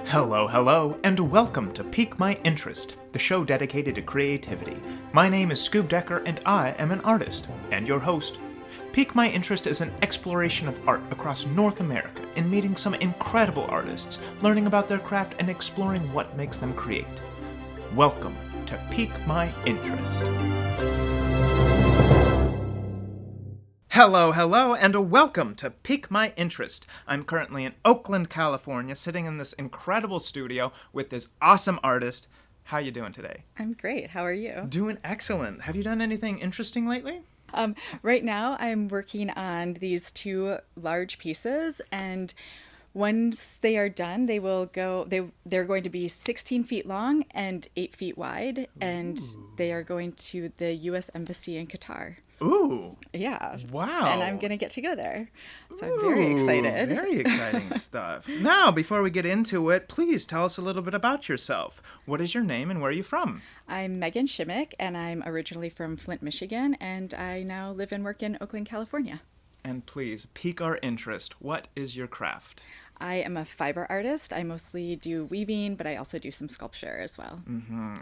Hello, and welcome to Pique My Interest, the show dedicated to creativity. My name is Scoob Decker, and I am an artist, and your host. Pique My Interest is an exploration of art across North America in meeting some incredible artists, learning about their craft, and exploring what makes them create. Welcome to Pique My Interest. Hello, and welcome to Pique My Interest. I'm currently in Oakland, California, sitting in this incredible studio with this awesome artist. How you doing today? I'm great. How are you? Doing excellent. Have you done anything interesting lately? Right now, I'm working on these two large pieces, and once they are done, they're going to be 16 feet long and 8 feet wide, and they are going to the U.S. Embassy in Qatar. Ooh. Yeah. Wow. And I'm going to get to go there. So I'm very excited. Very exciting stuff. Now, before we get into it, please tell us a little bit about yourself. What is your name and where are you from? I'm Meghan Shimek, and I'm originally from Flint, Michigan, and I now live and work in Oakland, California. And please, pique our interest. What is your craft? I am a fiber artist. I mostly do weaving, but I also do some sculpture as well.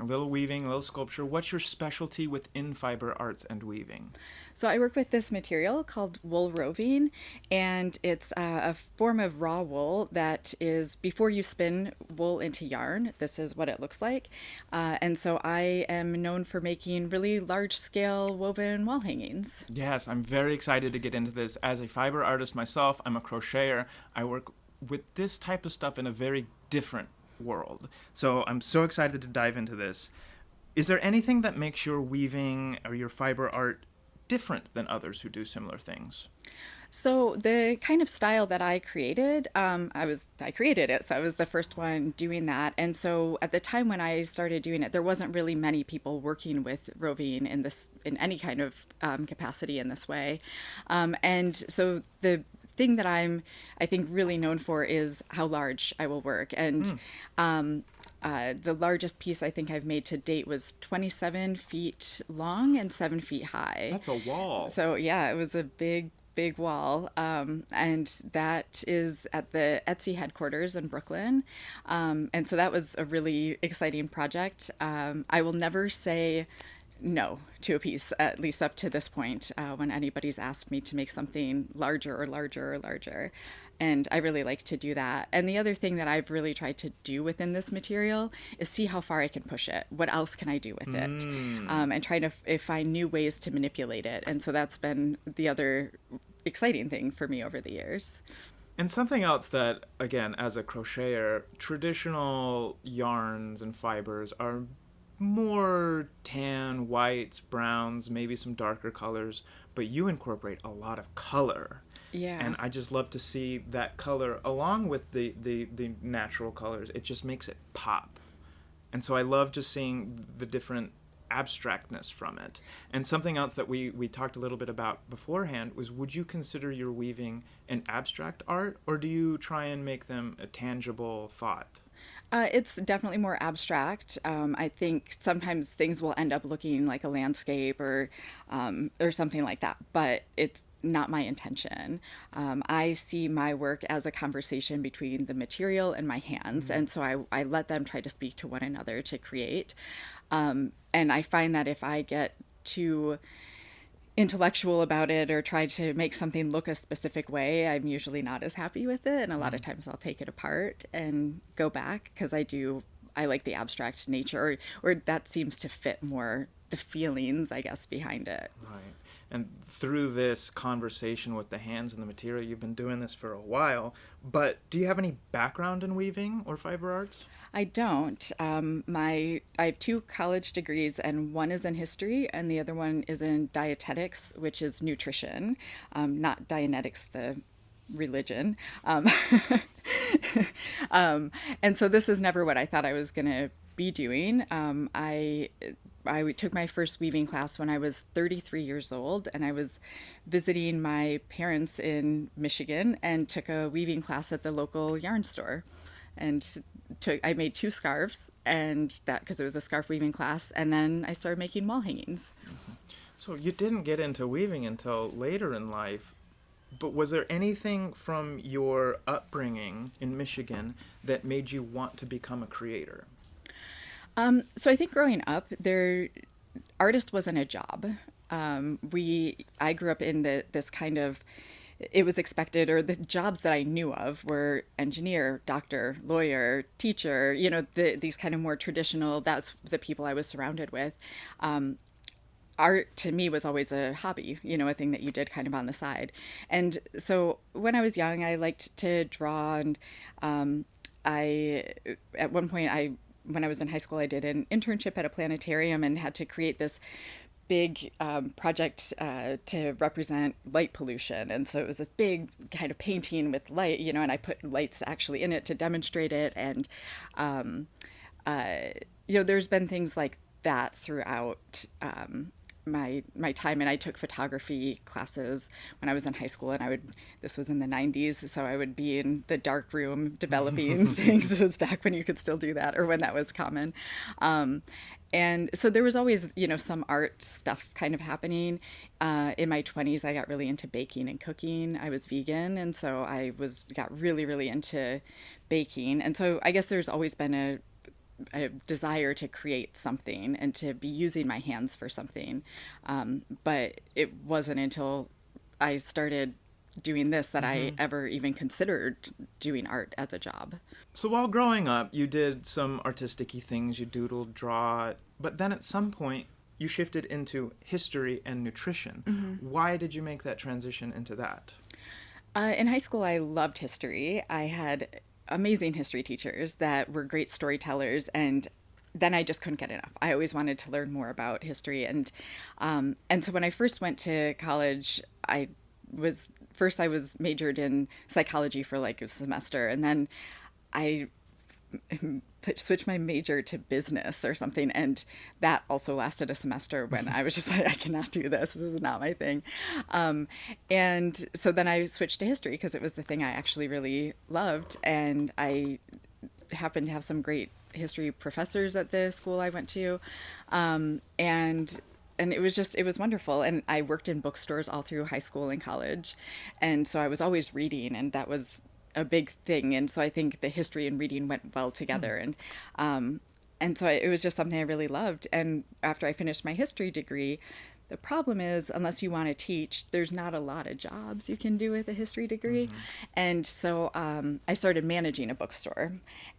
A little weaving, a little sculpture. What's your specialty within fiber arts and weaving? So I work with this material called wool roving, and it's a form of raw wool that is, before you spin wool into yarn, this is what it looks like. And so I am known for making really large-scale woven wall hangings. Yes, I'm very excited to get into this. As a fiber artist myself, I'm a crocheter. I work with this type of stuff in a very different world. So I'm so excited to dive into this. Is there anything that makes your weaving or your fiber art different than others who do similar things? So the kind of style that I created, I created it, so I was the first one doing that. And so at the time when I started doing it, there wasn't really many people working with roving in any kind of capacity in this way. And so the thing that I think really known for is how large I will work. And the largest piece I think I've made to date was 27 feet long and 7 feet high. That's a wall. So yeah, it was a big wall. And that is at the Etsy headquarters in Brooklyn. And so that was a really exciting project. I will never say no to a piece, at least up to this point, when anybody's asked me to make something larger. And I really like to do that. And the other thing that I've really tried to do within this material is see how far I can push it. What else can I do with it? And try to find new ways to manipulate it. And so that's been the other exciting thing for me over the years. And something else that, again, as a crocheter, traditional yarns and fibers are more tan, whites, browns, maybe some darker colors, but you incorporate a lot of color. Yeah. And I just love to see that color along with the natural colors. It just makes it pop. And so I love just seeing the different abstractness from it. And something else that we talked a little bit about beforehand was, would you consider your weaving an abstract art, or do you try and make them a tangible thought? It's definitely more abstract. I think sometimes things will end up looking like a landscape or something like that, but it's not my intention. I see my work as a conversation between the material and my hands, and so I let them try to speak to one another to create. And I find that if I get too intellectual about it or try to make something look a specific way, I'm usually not as happy with it. And a lot of times I'll take it apart and go back because I like the abstract nature, or that seems to fit more the feelings, I guess, behind it. Right. And through this conversation with the hands and the material, you've been doing this for a while, but do you have any background in weaving or fiber arts? I don't. I have 2 college degrees, and one is in history, and the other one is in dietetics, which is nutrition, not Dianetics, the religion. And so this is never what I thought I was going to be doing. I took my first weaving class when I was 33 years old, and I was visiting my parents in Michigan and took a weaving class at the local yarn store. And I made 2 scarves, and that because it was a scarf weaving class, and then I started making wall hangings. So you didn't get into weaving until later in life. But was there anything from your upbringing in Michigan that made you want to become a creator? So I think growing up, artist wasn't a job. I grew up in this kind of, it was expected, or the jobs that I knew of were engineer, doctor, lawyer, teacher, these kind of more traditional, that's the people I was surrounded with. Art to me was always a hobby, a thing that you did kind of on the side. And so when I was young, I liked to draw, and I, at one point, when I was in high school, I did an internship at a planetarium and had to create this big project to represent light pollution. And so it was this big kind of painting with light, and I put lights actually in it to demonstrate it. And, there's been things like that throughout my time. And I took photography classes when I was in high school, and this was in the 90s, so I would be in the dark room developing things. It was back when you could still do that, or when that was common. And so there was always, some art stuff kind of happening. In my 20s, I got really into baking and cooking. I was vegan, and so got really, really into baking. And so I guess there's always been a desire to create something and to be using my hands for something. But it wasn't until I started doing this that I ever even considered doing art as a job. So while growing up, you did some artistic-y things, you doodled, draw, but then at some point you shifted into history and nutrition. Why did you make that transition into that? In high school, I loved history. I had amazing history teachers that were great storytellers, and then I just couldn't get enough. I always wanted to learn more about history, and so when I first went to college, I was majored in psychology for like a semester, and then I switched my major to business or something, and that also lasted a semester when I was just like, I cannot do this is not my thing. And so then I switched to history because it was the thing I actually really loved, and I happened to have some great history professors at the school I went to, and it was wonderful. And I worked in bookstores all through high school and college, and so I was always reading, and that was a big thing. And so I think the history and reading went well together. And so it was just something I really loved. And after I finished my history degree, the problem is, unless you want to teach, there's not a lot of jobs you can do with a history degree. And so I started managing a bookstore,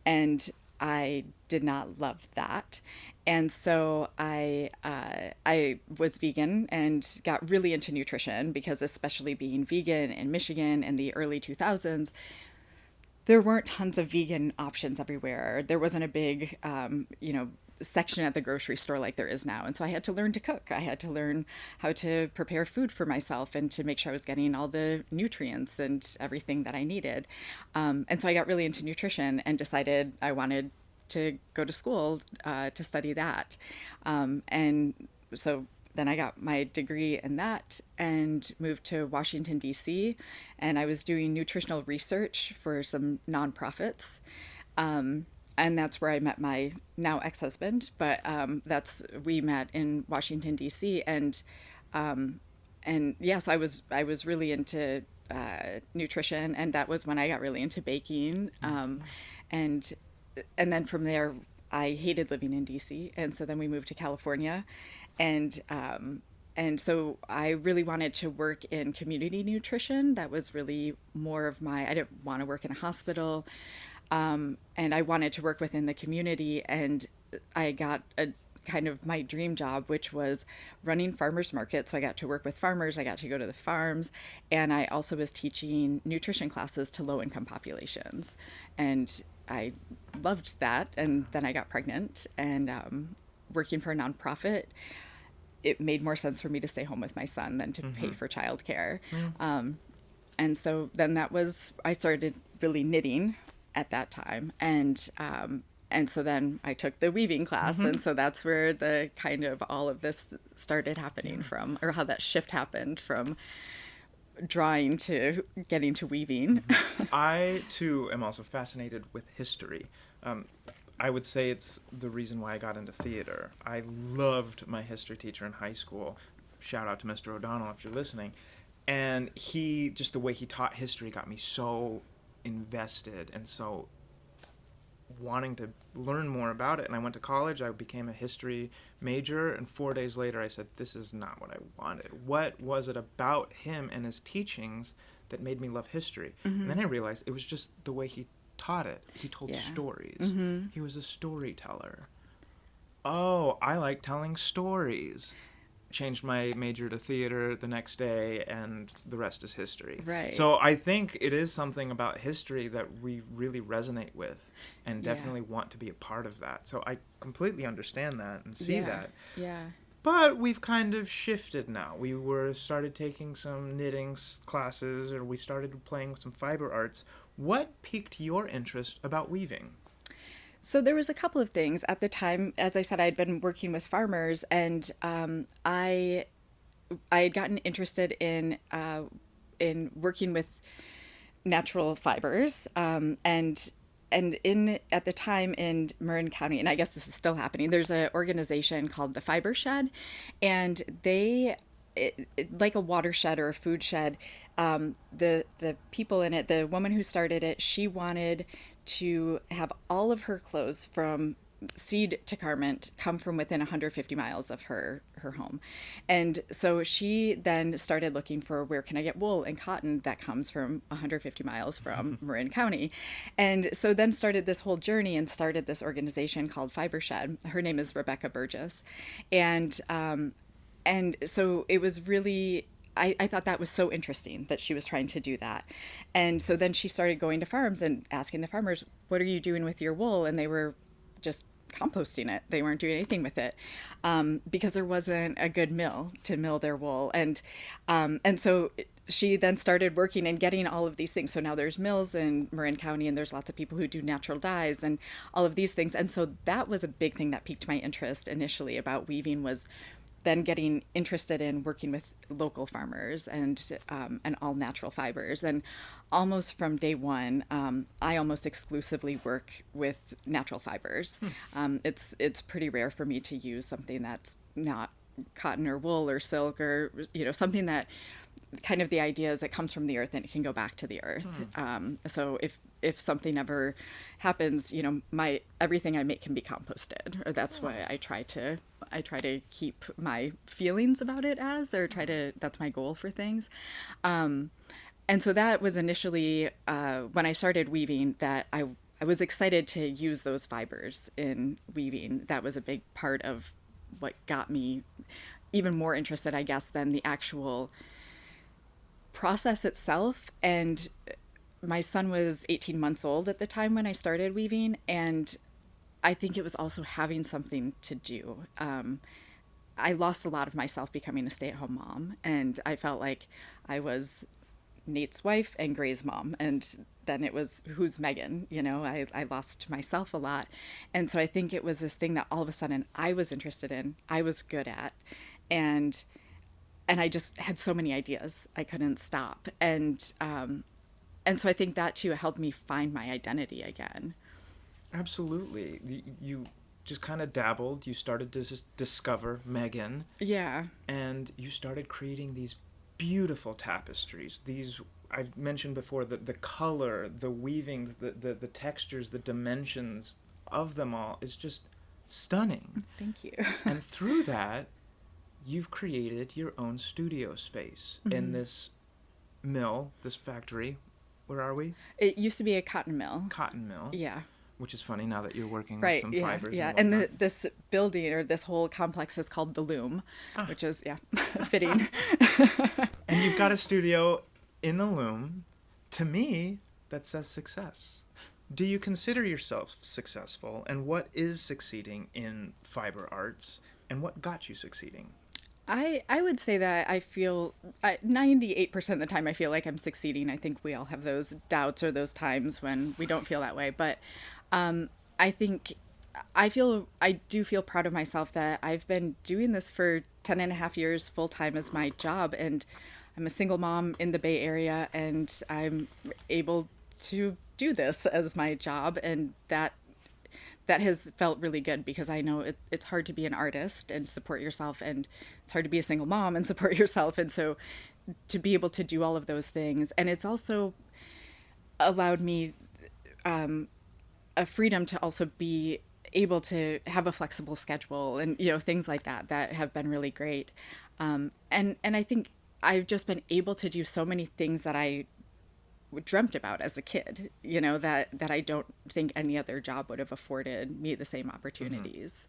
and I did not love that. And so I was vegan and got really into nutrition, because especially being vegan in Michigan in the early 2000s, there weren't tons of vegan options everywhere. There wasn't a big, section at the grocery store like there is now. And so I had to learn to cook. I had to learn how to prepare food for myself and to make sure I was getting all the nutrients and everything that I needed. And so I got really into nutrition and decided I wanted to go to school to study that. And so then I got my degree in that and moved to Washington, D.C., and I was doing nutritional research for some nonprofits. And that's where I met my now ex-husband, but we met in Washington, D.C., and yes, I was really into nutrition, and that was when I got really into baking. And then from there, I hated living in DC, and so then we moved to California, and so I really wanted to work in community nutrition. That was really more of I didn't want to work in a hospital, and I wanted to work within the community, and I got a kind of my dream job, which was running farmers markets. So I got to work with farmers, I got to go to the farms, and I also was teaching nutrition classes to low income populations. And I loved that. And then I got pregnant, and working for a nonprofit, it made more sense for me to stay home with my son than to pay for childcare. And so then I started really knitting at that time. And so then I took the weaving class. And so that's where the kind of all of this started happening from, or how that shift happened from drawing to getting to weaving. I, too, am also fascinated with history. I would say it's the reason why I got into theater. I loved my history teacher in high school. Shout out to Mr. O'Donnell if you're listening. And just the way he taught history got me so invested and so wanting to learn more about it. And I went to college, I became a history major, and 4 days later I said, this is not what I wanted. What was it about him and his teachings that made me love history? Mm-hmm. And then I realized it was just the way he taught it. He told stories. Mm-hmm. He was a storyteller. Oh, I like telling stories. Changed my major to theater the next day, and the rest is history. Right. So I think it is something about history that we really resonate with and definitely want to be a part of that. So I completely understand that and see that. Yeah. But we've kind of shifted now. We started taking some knitting classes, or we started playing with some fiber arts. What piqued your interest about weaving? So there was a couple of things at the time. As I said, I had been working with farmers, and I had gotten interested in working with natural fibers, and in at the time in Marin County, and I guess this is still happening. There's an organization called the Fiber Shed, and like a watershed or a food shed. The people in it, the woman who started it, she wanted to have all of her clothes from seed to garment come from within 150 miles of her home. And so she then started looking for, where can I get wool and cotton that comes from 150 miles from Marin County. And so then started this whole journey and started this organization called Fiber Shed. Her name is Rebecca Burgess. And so it was really, I thought that was so interesting that she was trying to do that. And so then she started going to farms and asking the farmers, what are you doing with your wool? And they were just composting it. They weren't doing anything with it, because there wasn't a good mill to mill their wool. And so she then started working and getting all of these things. So now there's mills in Marin County, and there's lots of people who do natural dyes and all of these things. And so that was a big thing that piqued my interest initially about weaving, was then getting interested in working with local farmers and all natural fibers. And almost from day one, I almost exclusively work with natural fibers. It's pretty rare for me to use something that's not cotton or wool or silk, or something that kind of, the idea is it comes from the earth and it can go back to the earth. So if something ever happens, my everything I make can be composted, or that's why I try to keep my feelings about it that's my goal for things. And so that was initially, when I started weaving, that I was excited to use those fibers in weaving. That was a big part of what got me even more interested, I guess, than the actual process itself. And my son was 18 months old at the time when I started weaving, and I think it was also having something to do. I lost a lot of myself becoming a stay-at-home mom, and I felt like I was Nate's wife and Gray's mom, and then it was, who's Meghan? I lost myself a lot. And so I think it was this thing that all of a sudden I was interested in, I was good at, and I just had so many ideas, I couldn't stop. And so I think that too helped me find my identity again. Absolutely. You just kind of dabbled. You started to just discover Meghan. Yeah. And you started creating these beautiful tapestries. These, I've mentioned before, the color, the weavings, the textures, the dimensions of them all is just stunning. Thank you. And through that, you've created your own studio space in this mill, this factory. Where are we? It used to be a cotton mill. Cotton mill. Yeah. Which is funny now that you're working Right, with some fibers. Yeah, and this building, or this whole complex, is called the Loom, which is, fitting. And you've got a studio in the Loom. To me, that says success. Do you consider yourself successful? And what is succeeding in fiber arts? And what got you succeeding? I would say that I feel 98% of the time I feel like I'm succeeding. I think we all have those doubts or those times when we don't feel that way. But I think I do feel proud of myself that I've been doing this for 10 and a half years full time as my job. And I'm a single mom in the Bay Area, and I'm able to do this as my job. And that that has felt really good, because I know it's hard to be an artist and support yourself, and it's hard to be a single mom and support yourself. And so to be able to do all of those things, and it's also allowed me a freedom to also be able to have a flexible schedule, and things like that that have been really great. And I think I've just been able to do so many things that I dreamt about as a kid, that I don't think any other job would have afforded me the same opportunities.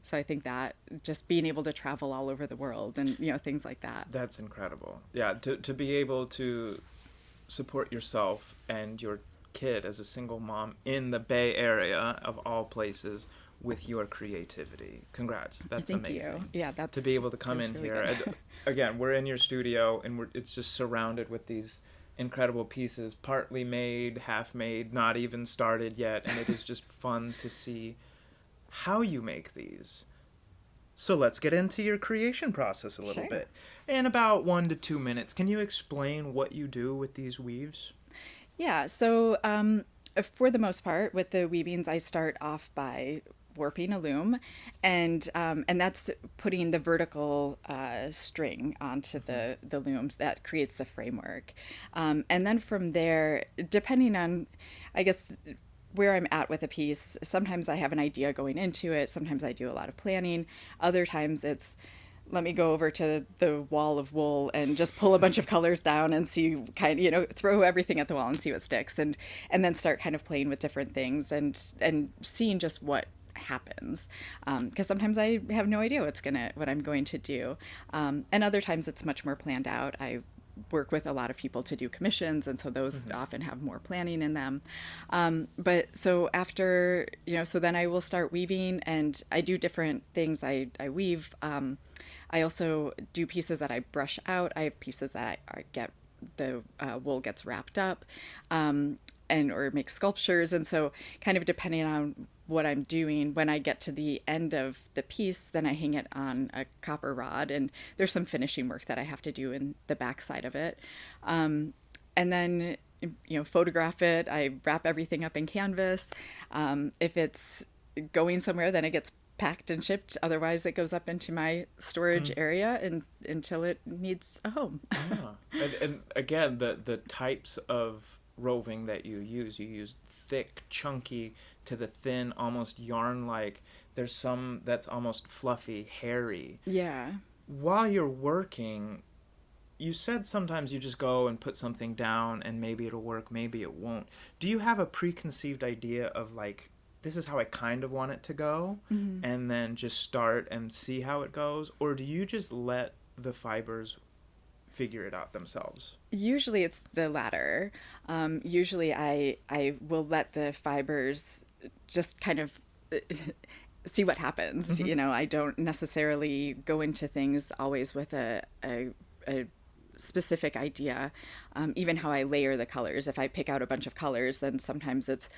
So I think that just being able to travel all over the world and things like that. That's incredible. Yeah, to be able to support yourself and your kid as a single mom in the Bay Area of all places with your creativity. Congrats. That's Thank amazing. you. Yeah, that's to be able to come in really here. Again, we're in your studio, and it's just surrounded with these incredible pieces, partly made, half made, not even started yet, and it is just fun to see how you make these. So let's get into your creation process a little Sure. bit. In about 1 to 2 minutes, can you explain what you do with these weaves? Yeah, so for the most part, with the weavings, I start off by warping a loom, and that's putting the vertical string onto the looms that creates the framework, and then from there, depending on, I guess, where I'm at with a piece, sometimes I have an idea going into it. Sometimes I do a lot of planning. Other times it's, let me go over to the wall of wool and just pull a bunch of colors down and see, throw everything at the wall and see what sticks, and then start kind of playing with different things and seeing just what happens, because sometimes I have no idea what I'm going to do, and other times it's much more planned out. I work with a lot of people to do commissions, and so those often have more planning in them, but so after, so then I will start weaving, and I do different things. I weave, I also do pieces that I brush out. I have pieces that I get, the wool gets wrapped up, and or make sculptures. And so kind of depending on what I'm doing, when I get to the end of the piece, then I hang it on a copper rod, and there's some finishing work that I have to do in the back side of it. And then, photograph it. I wrap everything up in canvas. If it's going somewhere, then it gets packed and shipped. Otherwise, it goes up into my storage area until it needs a home. Yeah. And again, the types of roving that you use thick, chunky, to the thin, almost yarn-like. There's some that's almost fluffy, hairy. Yeah. While you're working, you said sometimes you just go and put something down and maybe it'll work, maybe it won't. Do you have a preconceived idea of, like, this is how I kind of want it to go, and then just start and see how it goes? Or do you just let the fibers figure it out themselves? Usually it's the latter. Usually I will let the fibers just kind of see what happens. I don't necessarily go into things always with a specific idea. Even how I layer the colors. If I pick out a bunch of colors, then sometimes it's,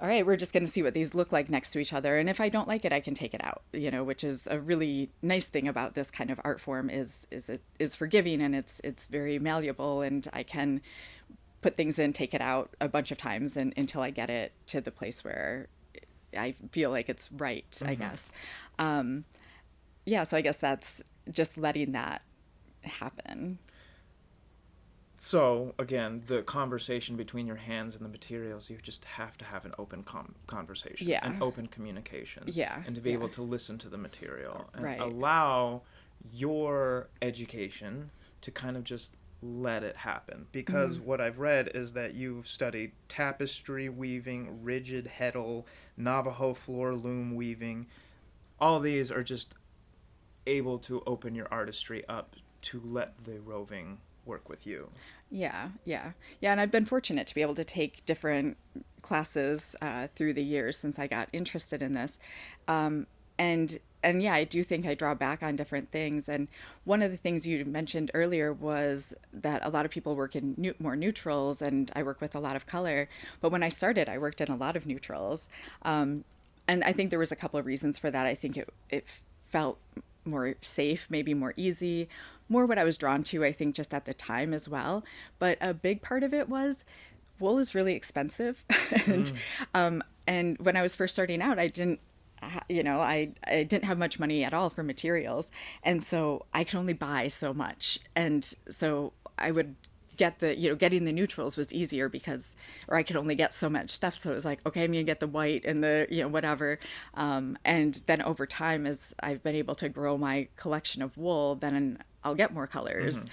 all right, we're just going to see what these look like next to each other. And if I don't like it, I can take it out, which is a really nice thing about this kind of art form is it is forgiving, and it's very malleable, and I can put things in, take it out a bunch of times until I get it to the place where I feel like it's right, I guess. Yeah, so I guess that's just letting that happen. So, again, the conversation between your hands and the materials, you just have to have an open conversation, an open communication, and to be able to listen to the material and allow your education to kind of just let it happen. Because what I've read is that you've studied tapestry weaving, rigid heddle, Navajo floor loom weaving. All these are just able to open your artistry up to let the roving work with you. Yeah. And I've been fortunate to be able to take different classes through the years since I got interested in this. And yeah, I do think I draw back on different things. And one of the things you mentioned earlier was that a lot of people work in more neutrals, and I work with a lot of color. But when I started, I worked in a lot of neutrals. And I think there was a couple of reasons for that. I think it felt more safe, maybe more easy, more what I was drawn to, I think, just at the time as well. But a big part of it was wool is really expensive. And And when I was first starting out, I didn't, I didn't have much money at all for materials. And so I could only buy so much. And so I would get getting the neutrals was easier because, or I could only get so much stuff. So it was like, okay, I'm going to get the white and the, whatever. And then over time, as I've been able to grow my collection of wool, then I'll get more colors.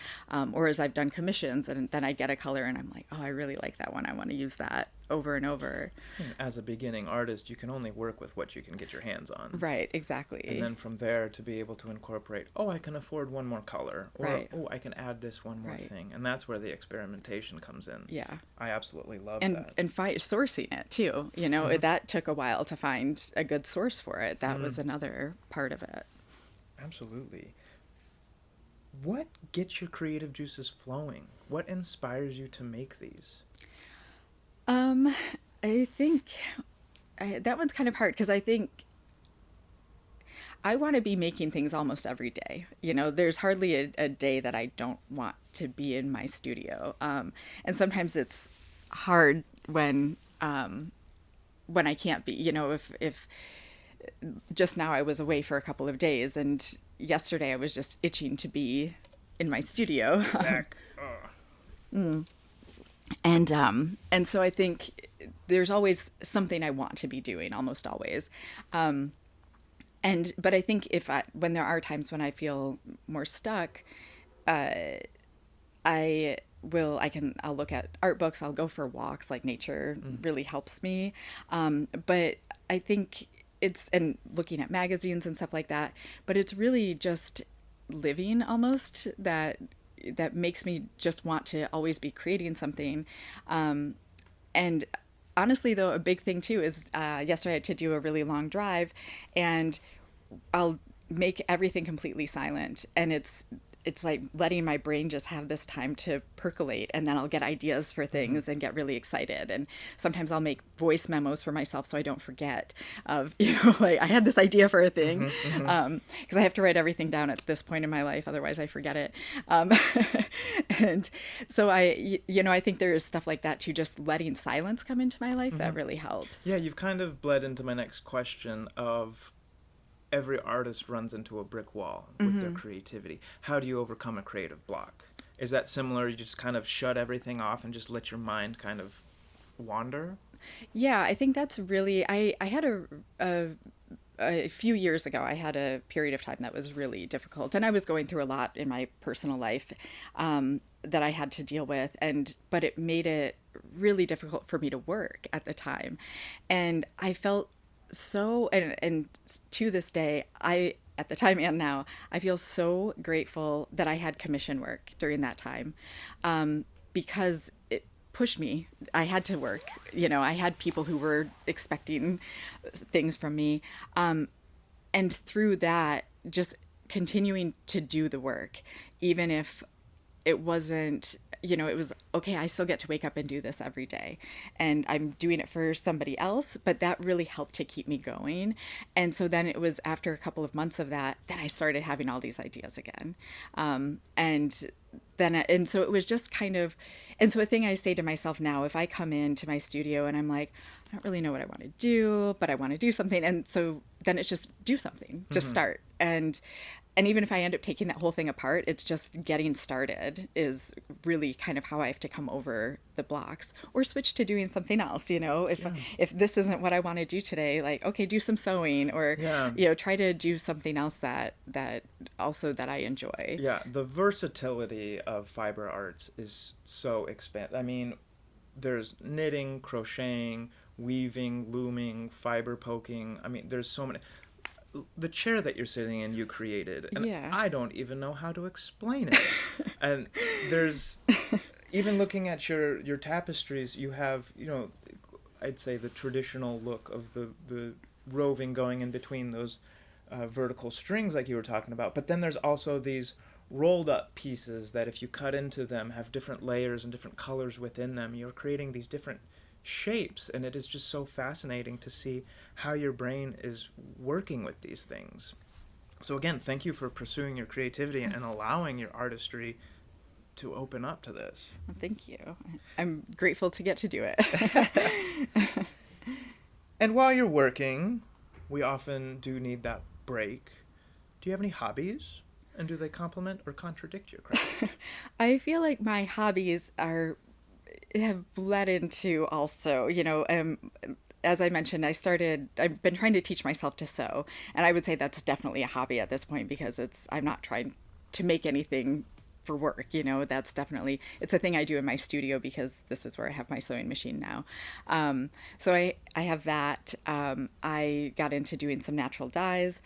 Or as I've done commissions and then I get a color and I'm like, oh, I really like that one. I want to use that over and over. As a beginning artist, you can only work with what you can get your hands on. Right, exactly. And then from there to be able to incorporate, oh, I can afford one more color, or right. oh, I can add this one more right. thing. And that's where the experimentation comes in. Yeah. I absolutely love that. And sourcing it too, that took a while to find a good source for it. That was another part of it. Absolutely. What gets your creative juices flowing? What inspires you to make these? I think that one's kind of hard because I think I want to be making things almost every day. There's hardly a day that I don't want to be in my studio. And sometimes it's hard when I can't be, if just now I was away for a couple of days and yesterday I was just itching to be in my studio. And so I think there's always something I want to be doing, almost always. But I think when there are times when I feel more stuck, I'll look at art books, I'll go for walks, like nature really helps me. But I think and looking at magazines and stuff like that, but it's really just living almost that makes me just want to always be creating something. And honestly, though, a big thing too is yesterday I had to do a really long drive and I'll make everything completely silent. And it's like letting my brain just have this time to percolate, and then I'll get ideas for things and get really excited. And sometimes I'll make voice memos for myself so I don't forget of, like I had this idea for a thing, because I have to write everything down at this point in my life, otherwise I forget it. And so I think there is stuff like that too, just letting silence come into my life that really helps. Yeah, you've kind of bled into my next question of every artist runs into a brick wall with their creativity. How do you overcome a creative block? Is that similar? You just kind of shut everything off and just let your mind kind of wander? Yeah, I think that's really, I had a few years ago, I had a period of time that was really difficult, and I was going through a lot in my personal life that I had to deal with, but it made it really difficult for me to work at the time. And I felt and to this day, at the time and now, I feel so grateful that I had commission work during that time, because it pushed me. I had to work, I had people who were expecting things from me. And through that, just continuing to do the work, even if it wasn't, it was okay, I still get to wake up and do this every day, and I'm doing it for somebody else, but that really helped to keep me going. And so then it was after a couple of months of that, then I started having all these ideas again. And so it was just kind of, and so a thing I say to myself now, if I come into my studio and I'm like, I don't really know what I want to do, but I want to do something. And so then it's just do something, just start. And even if I end up taking that whole thing apart, it's just getting started is really kind of how I have to come over the blocks, or switch to doing something else. If this isn't what I want to do today, like, okay, do some sewing, or, try to do something else that I enjoy. Yeah. The versatility of fiber arts is so expansive. I mean, there's knitting, crocheting, weaving, looming, fiber poking. I mean, there's so many. The chair that you're sitting in, you created, and I don't even know how to explain it. And there's, even looking at your tapestries, you have, I'd say the traditional look of the roving going in between those vertical strings like you were talking about. But then there's also these rolled up pieces that if you cut into them have different layers and different colors within them. You're creating these different shapes, and it is just so fascinating to see how your brain is working with these things. So again, thank you for pursuing your creativity and allowing your artistry to open up to this. Well, thank you. I'm grateful to get to do it. And while you're working, we often do need that break. Do you have any hobbies? And do they complement or contradict your craft? I feel like my hobbies are have bled into also, as I mentioned, I've been trying to teach myself to sew, and I would say that's definitely a hobby at this point because I'm not trying to make anything for work, that's definitely, it's a thing I do in my studio because this is where I have my sewing machine now. So I have that. I got into doing some natural dyes.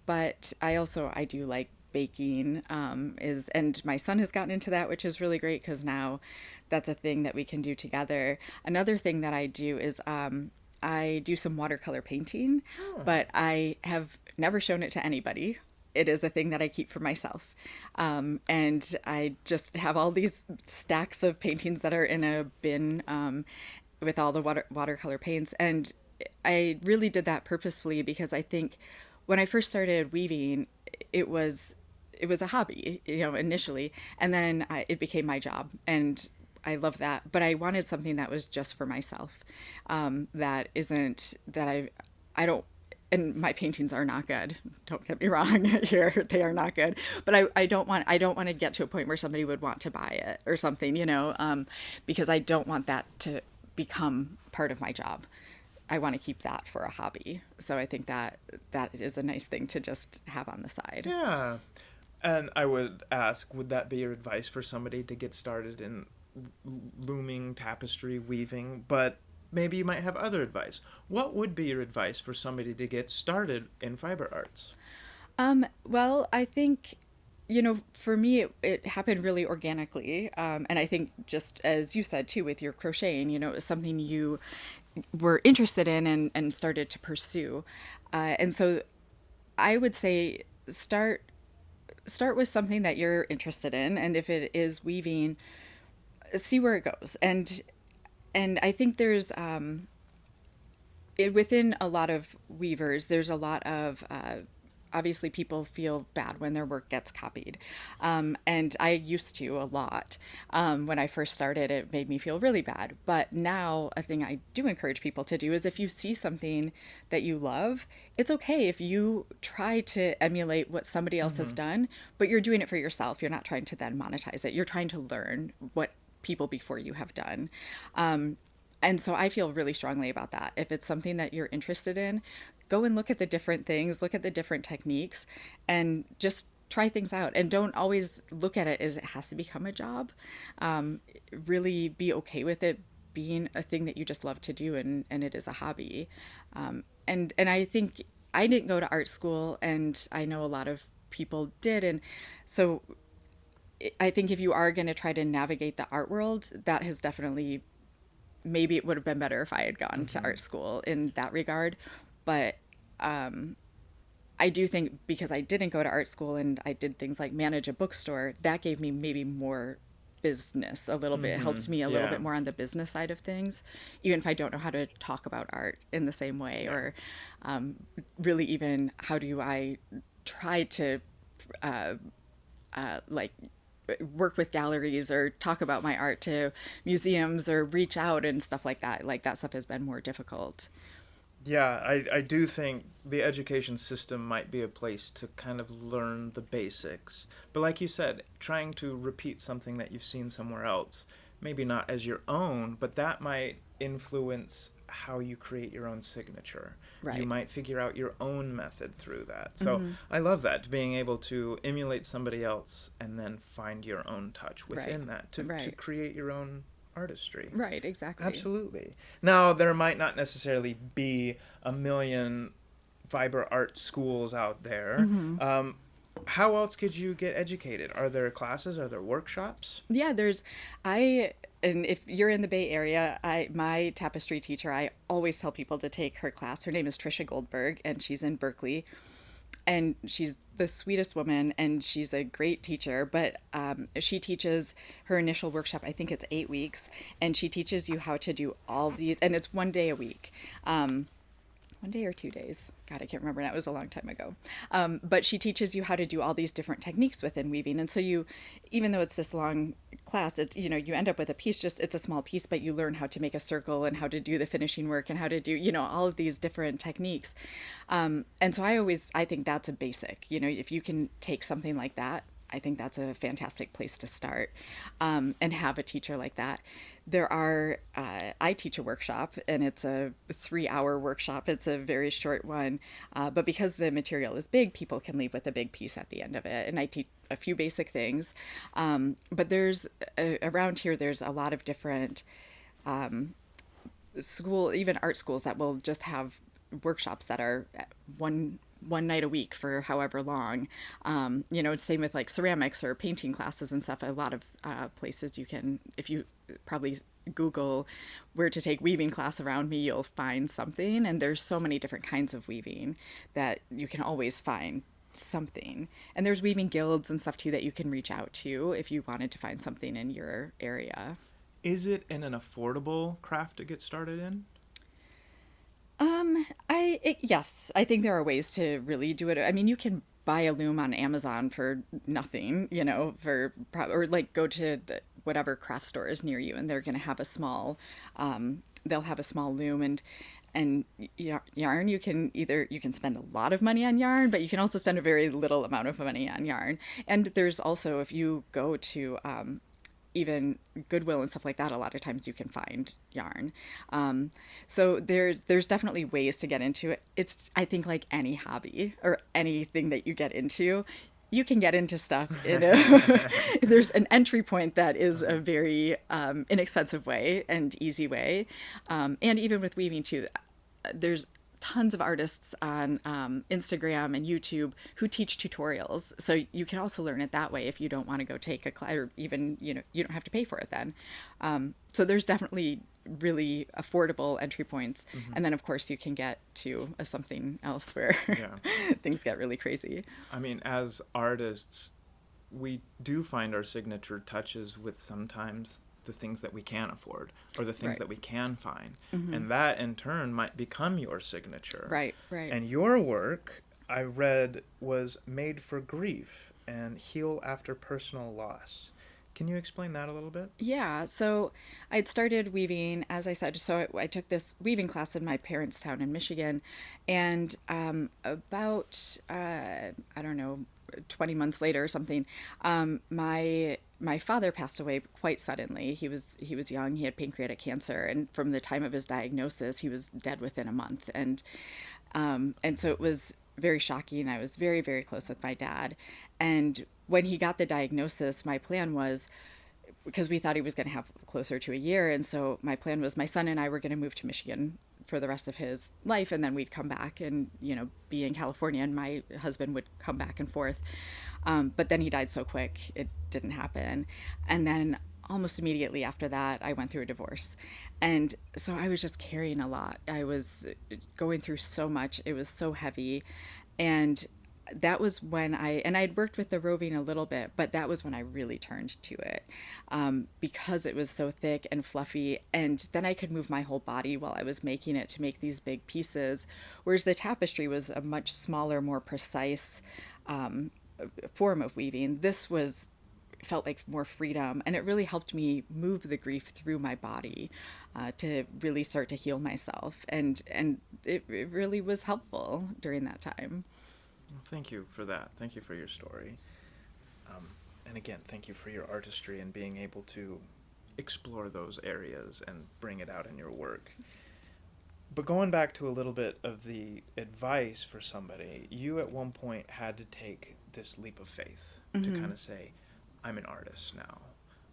But I do like baking, and my son has gotten into that, which is really great because now that's a thing that we can do together. Another thing that I do is I do some watercolor painting, but I have never shown it to anybody. It is a thing that I keep for myself. And I just have all these stacks of paintings that are in a bin, with all the watercolor paints. And I really did that purposefully because I think when I first started weaving, it was it was a hobby, initially, and then it became my job, and I love that. But I wanted something that was just for myself. That isn't that I don't. And my paintings are not good. Don't get me wrong. Here they are not good. But I don't want to get to a point where somebody would want to buy it or something, because I don't want that to become part of my job. I want to keep that for a hobby. So I think that is a nice thing to just have on the side. Yeah. And I would ask, would that be your advice for somebody to get started in looming, tapestry, weaving? But maybe you might have other advice. What would be your advice for somebody to get started in fiber arts? Well, I think, for me, it happened really organically. And I think just as you said too, with your crocheting, it was something you were interested in and started to pursue. And so I would say start with something that you're interested in. And if it is weaving, see where it goes. And I think there's within a lot of weavers, there's a lot of obviously people feel bad when their work gets copied, and I used to a lot. When I first started, it made me feel really bad. But now, a thing I do encourage people to do is if you see something that you love, it's okay if you try to emulate what somebody else has done, but you're doing it for yourself. You're not trying to then monetize it. You're trying to learn what people before you have done. And so I feel really strongly about that. If it's something that you're interested in, go and look at the different things, look at the different techniques, and just try things out. And don't always look at it as it has to become a job. Really be okay with it being a thing that you just love to do, and it is a hobby. And I think I didn't go to art school, and I know a lot of people did. And so I think if you are going to try to navigate the art world, that has definitely, maybe it would have been better if I had gone to art school in that regard. But I do think because I didn't go to art school and I did things like manage a bookstore, that gave me maybe more business a little bit. It helped me a little bit more on the business side of things, even if I don't know how to talk about art in the same way, or really even how do I try to like work with galleries or talk about my art to museums or reach out and stuff like that. Like that stuff has been more difficult. Yeah, I do think the education system might be a place to kind of learn the basics. But like you said, trying to repeat something that you've seen somewhere else, maybe not as your own, but that might influence how you create your own signature. Right. You might figure out your own method through that. So I love that, being able to emulate somebody else and then find your own touch within that to create your own artistry. Right, exactly. Absolutely. Now, there might not necessarily be a million fiber art schools out there. How else could you get educated? Are there classes? Are there workshops? Yeah, and if you're in the Bay Area, my tapestry teacher, I always tell people to take her class. Her name is Trisha Goldberg, and she's in Berkeley. And she's the sweetest woman, and she's a great teacher. But she teaches her initial workshop, I think it's 8 weeks, and she teaches you how to do all these, and it's one day a week. 1 day or 2 days. God, I can't remember. That was a long time ago. But she teaches you how to do all these different techniques within weaving. And so you, even though it's this long class, it's, you end up with a piece, just it's a small piece, but you learn how to make a circle and how to do the finishing work and how to do, all of these different techniques. And so I think that's a basic, if you can take something like that, I think that's a fantastic place to start, and have a teacher like that. I teach a workshop, and it's a 3-hour workshop. It's a very short one, but because the material is big, people can leave with a big piece at the end of it. And I teach a few basic things, but around here, there's a lot of different even art schools that will just have workshops that are one night a week for however long. Same with like ceramics or painting classes and stuff. A lot of places you can, if you probably Google where to take weaving class around me, you'll find something. And there's so many different kinds of weaving that you can always find something. And there's weaving guilds and stuff too that you can reach out to if you wanted to find something in your area. Is it an affordable craft to get started in? Yes, I think there are ways to really do it. I mean, you can buy a loom on Amazon for nothing, or like go to whatever craft store is near you, and they're going to have they'll have a small loom, and yarn. You can spend a lot of money on yarn, but you can also spend a very little amount of money on yarn. And there's also, if you go to even Goodwill and stuff like that, a lot of times you can find yarn. So there's definitely ways to get into it. It's, I think, like any hobby or anything that you get into, you can get into stuff there's an entry point that is a very inexpensive way and easy way. And even with weaving too, there's tons of artists on Instagram and YouTube who teach tutorials. So you can also learn it that way if you don't want to go take a class, or even, you don't have to pay for it then. So there's definitely really affordable entry points. Mm-hmm. And then, of course, you can get to something else where things get really crazy. I mean, as artists, we do find our signature touches with sometimes the things that we can afford or the things that we can find. Mm-hmm. And that in turn might become your signature. Right. And your work, I read, was made for grief and heal after personal loss. Can you explain that a little bit? Yeah. So I'd started weaving, as I said, so I took this weaving class in my parents' town in Michigan, and about, 20 months later or something, my father passed away quite suddenly. He was young. He had pancreatic cancer, and from the time of his diagnosis, he was dead within a month. And so it was very shocking. I was very, very close with my dad. And when he got the diagnosis, my plan was, because we thought he was going to have closer to a year, and so my plan was my son and I were going to move to Michigan for the rest of his life, and then we'd come back and be in California, and my husband would come back and forth. But then he died so quick, it didn't happen. And then almost immediately after that, I went through a divorce. And so I was just carrying a lot. I was going through so much. It was so heavy. And that was when I'd worked with the roving a little bit, but that was when I really turned to it, because it was so thick and fluffy. And then I could move my whole body while I was making it to make these big pieces. Whereas the tapestry was a much smaller, more precise form of weaving. This felt like more freedom, and it really helped me move the grief through my body to really start to heal myself, and it really was helpful during that time. Well, thank you for that. Thank you for your story, and again, thank you for your artistry and being able to explore those areas and bring it out in your work. But going back to a little bit of the advice for somebody, you at one point had to take this leap of faith to kind of say, I'm an artist now.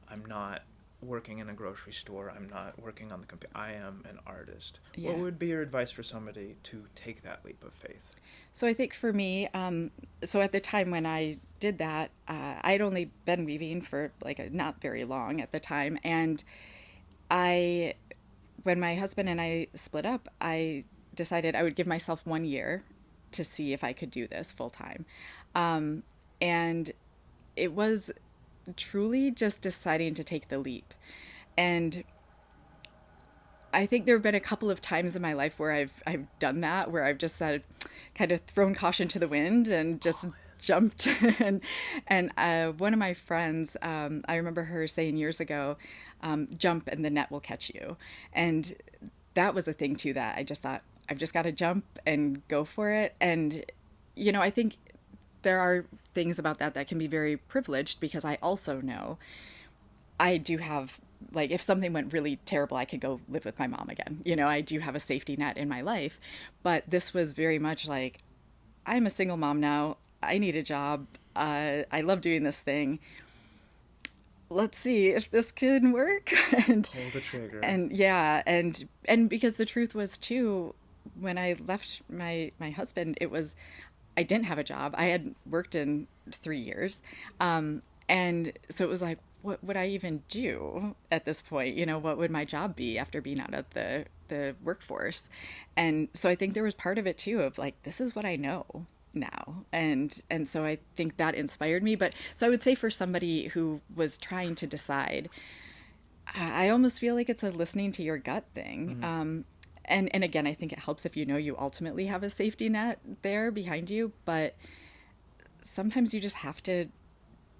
I'm not working in a grocery store. I'm not working on the computer. I am an artist. Yeah. What would be your advice for somebody to take that leap of faith? So I think for me, so at the time when I did that, I'd only been weaving for not very long at the time. And when my husband and I split up, I decided I would give myself 1 year to see if I could do this full time. And it was truly just deciding to take the leap. And I think there have been a couple of times in my life where I've done that, where I've just said, kind of thrown caution to the wind and just jumped. And one of my friends, I remember her saying years ago, jump and the net will catch you. And that was a thing too, that I just thought, I've just got to jump and go for it. And, I think there are things about that can be very privileged, because I also know I do have, like, if something went really terrible, I could go live with my mom again. I do have a safety net in my life. But this was very much like, I'm a single mom now. I need a job. I love doing this thing. Let's see if this can work. and Pull the trigger. and yeah, and because the truth was too, when I left my husband, it was, I didn't have a job. I had worked in 3 years. And so it was like, what would I even do at this point? What would my job be after being out of the workforce? And so I think there was part of it too, of like, this is what I know now. And so I think that inspired me. But so I would say, for somebody who was trying to decide, I almost feel like it's a listening to your gut thing. And again, I think it helps if you ultimately have a safety net there behind you. But sometimes you just have to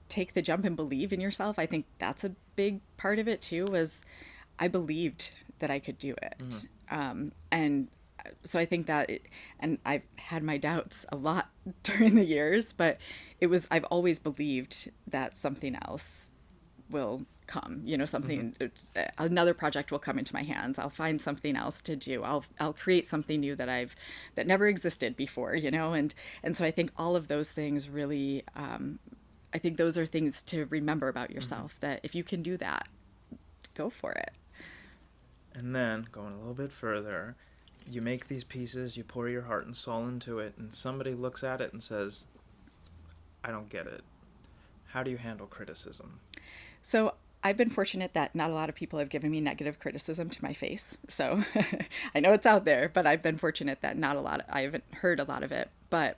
take the jump and believe in yourself. I think that's a big part of it too, was I believed that I could do it. And so I think and I've had my doubts a lot during the years, but I've always believed that something else will come, something, another project will come into my hands. I'll find something else to do. I'll create something new that never existed before, and so I think all of those things really, I think those are things to remember about yourself, that if you can do that, go for it. And then, going a little bit further, you make these pieces, you pour your heart and soul into it, and somebody looks at it and says, I don't get it. How do you handle criticism? So I've been fortunate that not a lot of people have given me negative criticism to my face. So I know it's out there, but I've been fortunate that I haven't heard a lot of it, but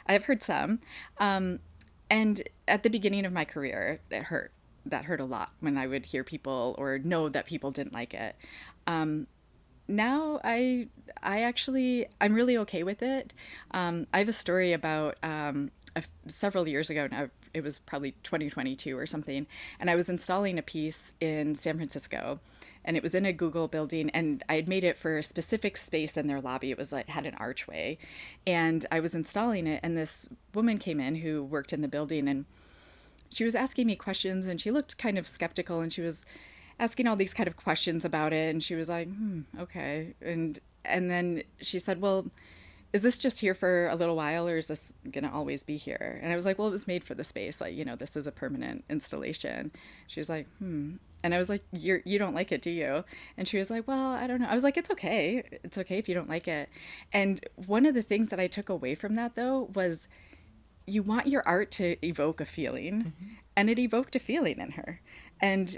I have heard some. And at the beginning of my career, it hurt. That hurt a lot when I would hear people or know that people didn't like it. Now I'm really okay with it. I have a story about several years ago now. It was probably 2022 or something, and I was installing a piece in San Francisco, and it was in a Google building, and I had made it for a specific space in their lobby. It was like, had an archway, and I was installing it, and this woman came in who worked in the building, and she was asking me questions, and she looked kind of skeptical, and she was asking all these kind of questions about it, and she was like, okay. And then she said, well, is this just here for a little while, or is this going to always be here? And I was like, well, it was made for the space. Like, this is a permanent installation. She was like, And I was like, you don't like it, do you? And she was like, well, I don't know. I was like, it's okay. It's okay if you don't like it. And one of the things that I took away from that, though, was you want your art to evoke a feeling. And it evoked a feeling in her. And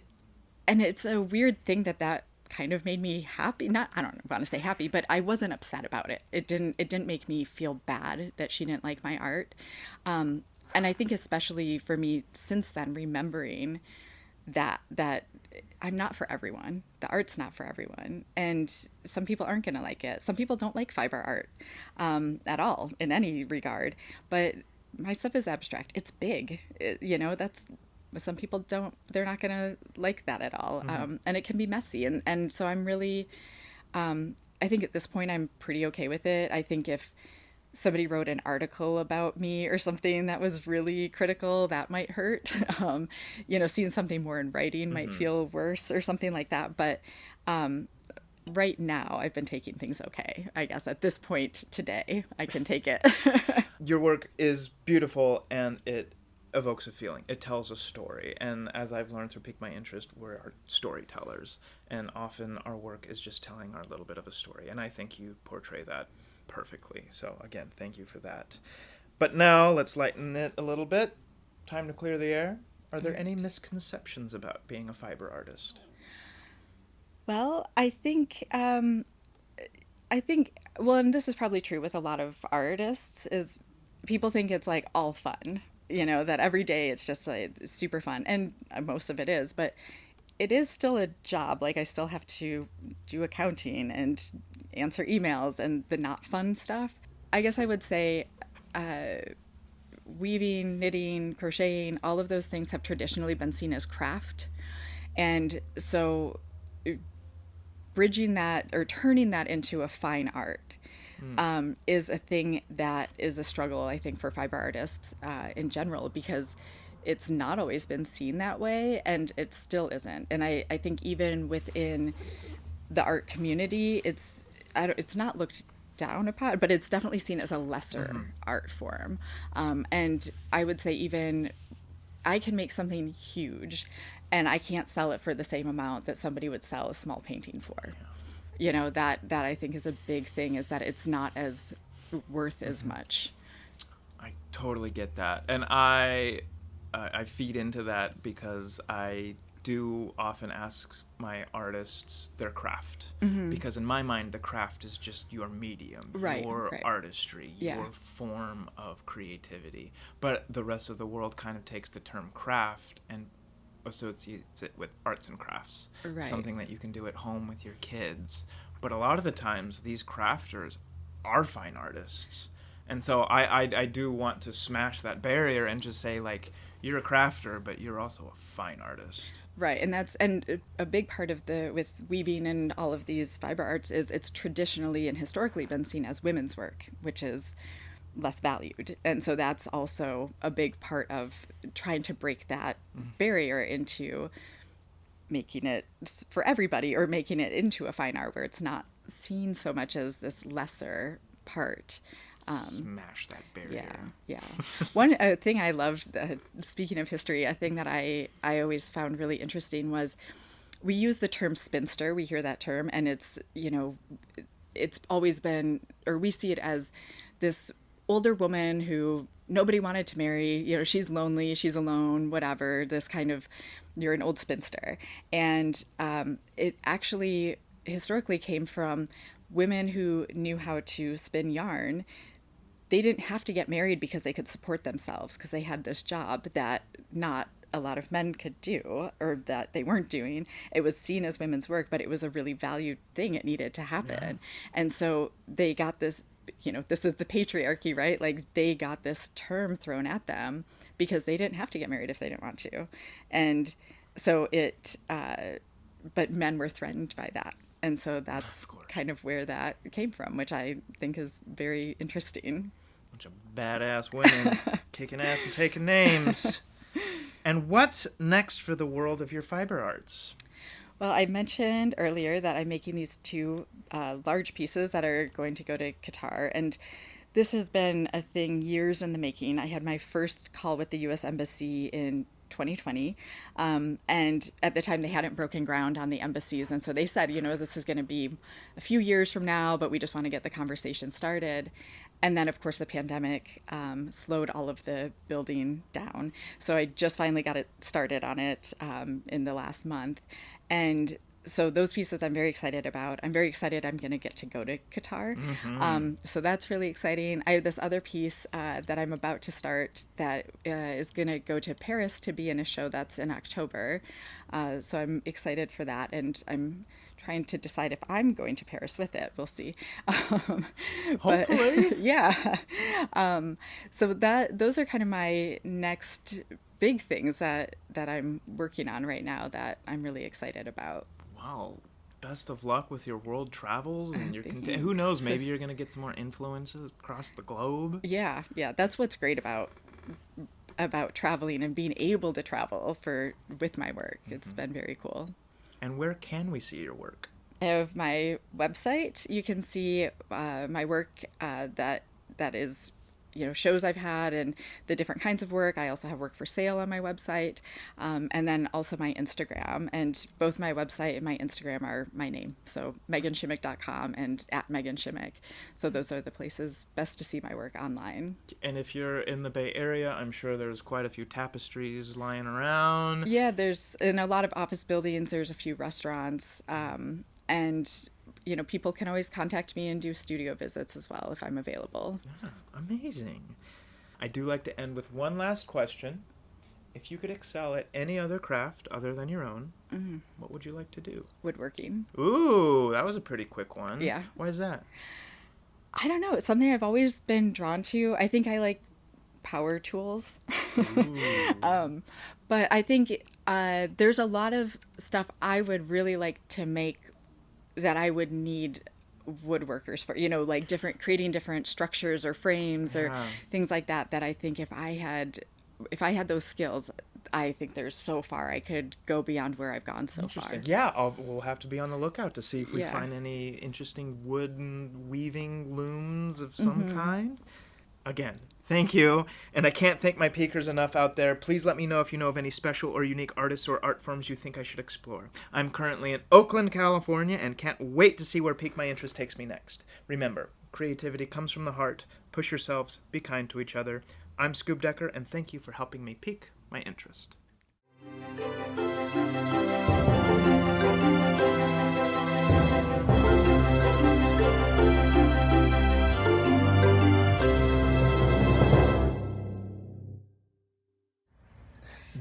it's a weird thing that kind of made me happy. I don't want to say happy, but I wasn't upset about it. It didn't make me feel bad that she didn't like my art. And I think especially for me since then, remembering that I'm not for everyone. The art's not for everyone. And some people aren't going to like it. Some people don't like fiber art at all in any regard. But my stuff is abstract. It's big. That's... Some people they're not going to like that at all. And it can be messy. And so I'm really, I think at this point I'm pretty okay with it. I think if somebody wrote an article about me or something that was really critical, that might hurt. Seeing something more in writing might feel worse or something like that. But right now I've been taking things okay. I guess at this point today, I can take it. Your work is beautiful, and it evokes a feeling. It tells a story. And as I've learned through Pique My Interest, we're storytellers. And often our work is just telling our little bit of a story. And I think you portray that perfectly. So again, thank you for that. But now let's lighten it a little bit. Time to clear the air. Are there any misconceptions about being a fiber artist? Well, I think, well, and this is probably true with a lot of artists, is people think it's like all fun. That every day it's just like super fun, and most of it is, but it is still a job. Like I still have to do accounting and answer emails and the not fun stuff. I guess I would say weaving, knitting, crocheting, all of those things have traditionally been seen as craft. And so bridging that or turning that into a fine art is a thing that is a struggle, I think, for fiber artists in general, because it's not always been seen that way and it still isn't. And I think even within the art community, it's not looked down upon, but it's definitely seen as a lesser art form. And I would say even I can make something huge and I can't sell it for the same amount that somebody would sell a small painting for. You know, that I think is a big thing, is that it's not as worth as much. I totally get that, and I feed into that because I do often ask my artists their craft, because in my mind the craft is just your medium, Right, your right. artistry, Yeah. your form of creativity. But the rest of the world kind of takes the term craft and associates it with arts and crafts, Right. something that you can do at home with your kids. But a lot of the times these crafters are fine artists, and so I do want to smash that barrier and just say, like, you're a crafter but you're also a fine artist. Right, and that's and a big part of the with weaving and all of these fiber arts is it's traditionally and historically been seen as women's work, which is less valued. And so that's also a big part of trying to break that barrier into making it for everybody, or making it into a fine art where it's not seen so much as this lesser part. Smash that Yeah, barrier. yeah. One thing I loved, speaking of history, a thing that I always found really interesting was we use the term spinster. We hear that term, and it's, you know, it's always been, or we see it as this older woman who nobody wanted to marry. You know, she's lonely, she's alone, whatever. This kind of, you're an old spinster. And it actually historically came from women who knew how to spin yarn. They didn't have to get married because they could support themselves, because they had this job that not a lot of men could do, or that they weren't doing. It was seen as women's work, but it was a really valued thing. It needed to happen. And so they got this, you know, this is the patriarchy, right? Like they got this term thrown at them because they didn't have to get married if they didn't want to. And so but men were threatened by that. And so that's Of course. kind of where that came from, which I think is very interesting. Bunch of badass women kicking ass and taking names. And what's next for the world of your fiber arts? Well, I mentioned earlier that I'm making these two large pieces that are going to go to Qatar. And this has been a thing years in the making. I had my first call with the U.S. Embassy in 2020. And at the time, they hadn't broken ground on the embassies. And so they said, you know, this is going to be a few years from now, but we just want to get the conversation started. And then, of course, the pandemic slowed all of the building down. So I just finally got it started on it in the last month. And so those pieces I'm very excited about. I'm very excited I'm going to get to go to Qatar. So that's really exciting. I have this other piece that I'm about to start that is going to go to Paris to be in a show that's in October. So I'm excited for that. And I'm trying to decide if I'm going to Paris with it. We'll see. Hopefully. Yeah. So those are kind of my next big things that I'm working on right now that I'm really excited about. Wow. Best of luck with your world travels and your Thanks. who knows, maybe you're going to get some more influences across the globe. Yeah, yeah, that's what's great about traveling and being able to travel for with my work. It's been very cool. And where can we see your work? I have my website. You can see my work that is, you know, shows I've had and the different kinds of work. I also have work for sale on my website, and then also my Instagram. And both my website and my Instagram are my name, so meganshimek.com and @meganshimek. So those are the places best to see my work online. And if you're in the Bay Area, I'm sure there's quite a few tapestries lying around. Yeah, there's in a lot of office buildings. There's a few restaurants, and you know, people can always contact me and do studio visits as well if I'm available. Ah, amazing. I do like to end with one last question. If you could excel at any other craft other than your own, what would you like to do? Woodworking. Ooh, that was a pretty quick one. Yeah. Why is that? I don't know. It's something I've always been drawn to. I think I like power tools. But I think there's a lot of stuff I would really like to make that I would need woodworkers for, like creating different structures or frames or things like that, that I think if I had those skills, I think there's so far I could go beyond where I've gone so far. Yeah, we'll have to be on the lookout to see if we find any interesting wooden weaving looms of some kind. Again, thank you. And I can't thank my peakers enough out there. Please let me know if you know of any special or unique artists or art forms you think I should explore. I'm currently in Oakland, California, and can't wait to see where Pique My Interest takes me next. Remember, creativity comes from the heart. Push yourselves. Be kind to each other. I'm Scoob Decker, and thank you for helping me pique my interest.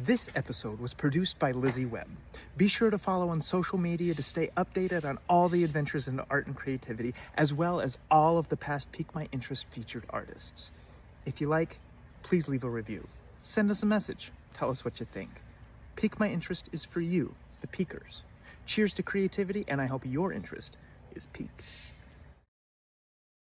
This episode was produced by Lizzie Webb. Be sure to follow on social media to stay updated on all the adventures in art and creativity, as well as all of the past Pique My Interest featured artists. If you like, please leave a review. Send us a message. Tell us what you think. Pique My Interest is for you, the peakers. Cheers to creativity, and I hope your interest is piqued.